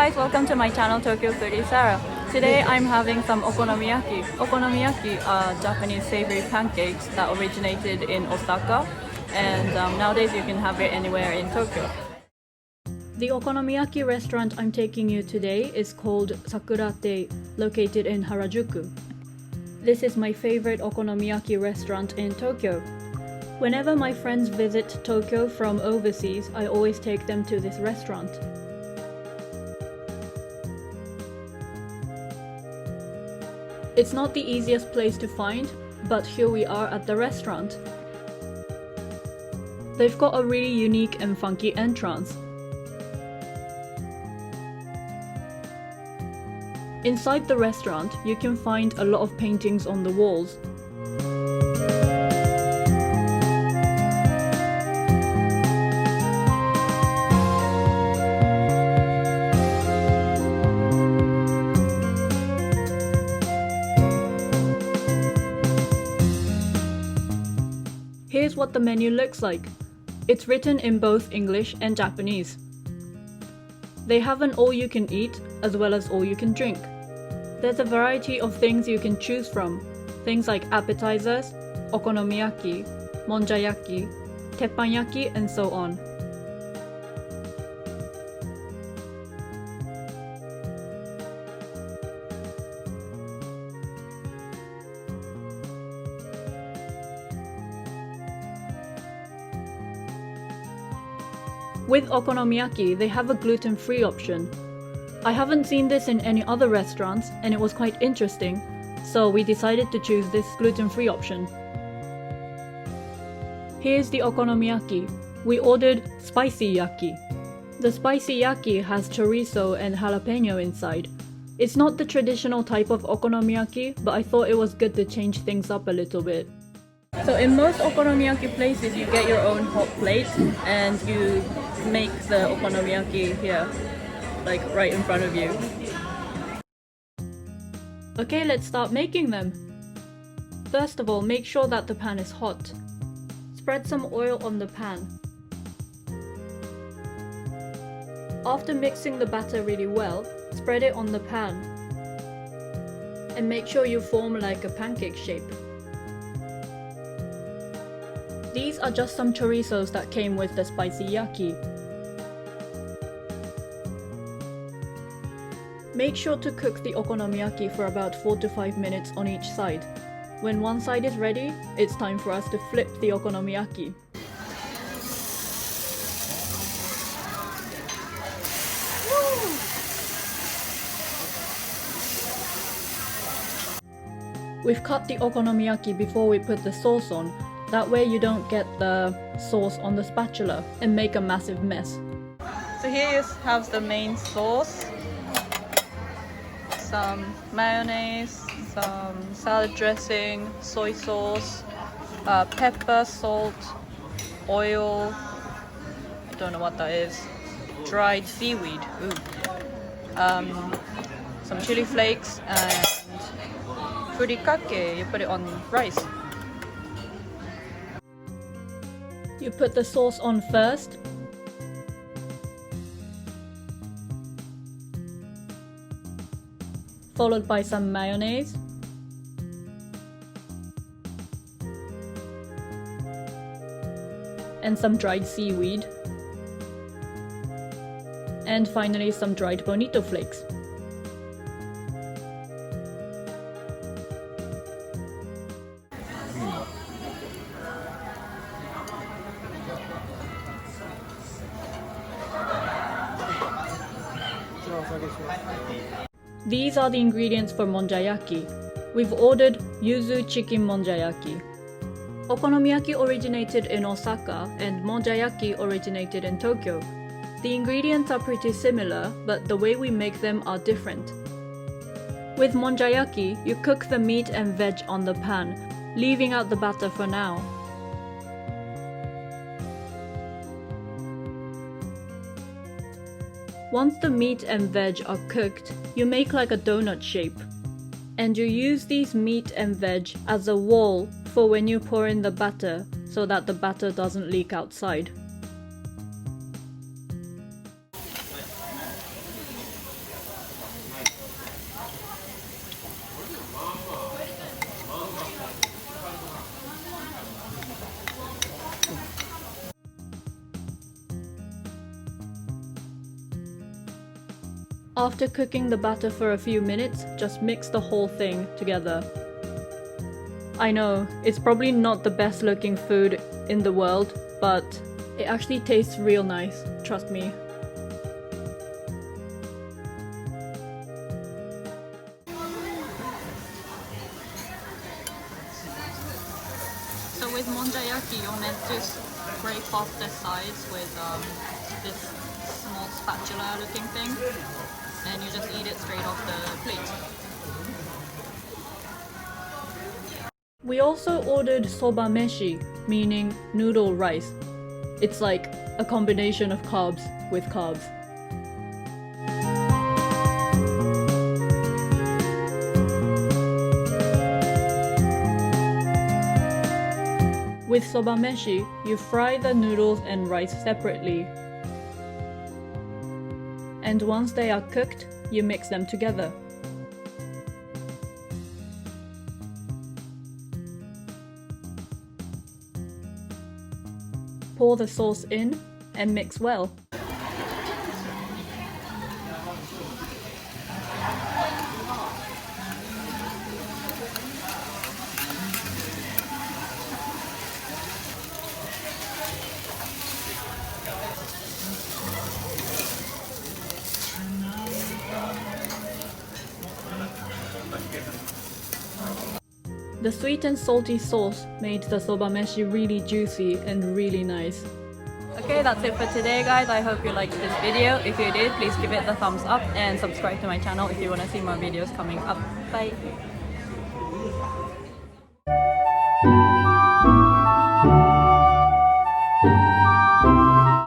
guys, welcome to my channel Tokyo Foodie Sarah. Today I'm having some okonomiyaki. Okonomiyaki are Japanese savory pancakes that originated in Osaka, and nowadays you can have it anywhere in Tokyo. The okonomiyaki restaurant I'm taking you today is called Sakura Tei, located in Harajuku. This is my favorite okonomiyaki restaurant in Tokyo. Whenever my friends visit Tokyo from overseas, I always take them to this restaurant. It's not the easiest place to find, but here we are at the restaurant. They've got a really unique and funky entrance. Inside the restaurant, you can find a lot of paintings on the walls. Here's what the menu looks like. It's written in both English and Japanese. They have an all-you-can-eat as well as all-you-can-drink. There's a variety of things you can choose from, things like appetizers, okonomiyaki, monjayaki, teppanyaki, and so on. With okonomiyaki, they have a gluten-free option. I haven't seen this in any other restaurants and it was quite interesting, so we decided to choose this gluten-free option. Here's the okonomiyaki. We ordered spicy yaki. The spicy yaki has chorizo and jalapeno inside. It's not the traditional type of okonomiyaki, but I thought it was good to change things up a little bit. So in most okonomiyaki places you get your own hot plate and you make the okonomiyaki here, like right in front of you. Okay, let's start making them. First of all, make sure that the pan is hot. Spread some oil on the pan. After mixing the batter really well, spread it on the pan. And make sure you form like a pancake shape. These are just some chorizos that came with the spicy yaki. Make sure to cook the okonomiyaki for about 4 to 5 minutes on each side. When one side is ready, it's time for us to flip the okonomiyaki. We've cut the okonomiyaki before we put the sauce on. That way you don't get the sauce on the spatula and make a massive mess. So here you have the main sauce. Some mayonnaise, some salad dressing, soy sauce, pepper, salt, oil, I don't know what that is, dried seaweed, some chili flakes and furikake, you put it on rice. You put the sauce on first. Followed by some mayonnaise. And some dried seaweed. And finally some dried bonito flakes. These are the ingredients for monjayaki. We've ordered yuzu chicken monjayaki. Okonomiyaki originated in Osaka and monjayaki originated in Tokyo. The ingredients are pretty similar, but the way we make them are different. With monjayaki, you cook the meat and veg on the pan, leaving out the batter for now. Once the meat and veg are cooked, you make like a donut shape. And you use these meat and veg as a wall for when you pour in the batter, so that the batter doesn't leak outside. After cooking the batter for a few minutes, just mix the whole thing together. I know, it's probably not the best looking food in the world, but it actually tastes real nice, trust me. So with monjayaki, you're meant to scrape off the sides with this small spatula looking thing, and you just eat it straight off the plate. We also ordered soba meshi, meaning noodle rice. It's like a combination of carbs with carbs. With soba meshi, you fry the noodles and rice separately. And once they are cooked, you mix them together. Pour the sauce in and mix well. The sweet and salty sauce made the soba meshi really juicy and really nice. Okay, that's it for today guys. I hope you liked this video. If you did, please give it the thumbs up and subscribe to my channel if you want to see more videos coming up. Bye!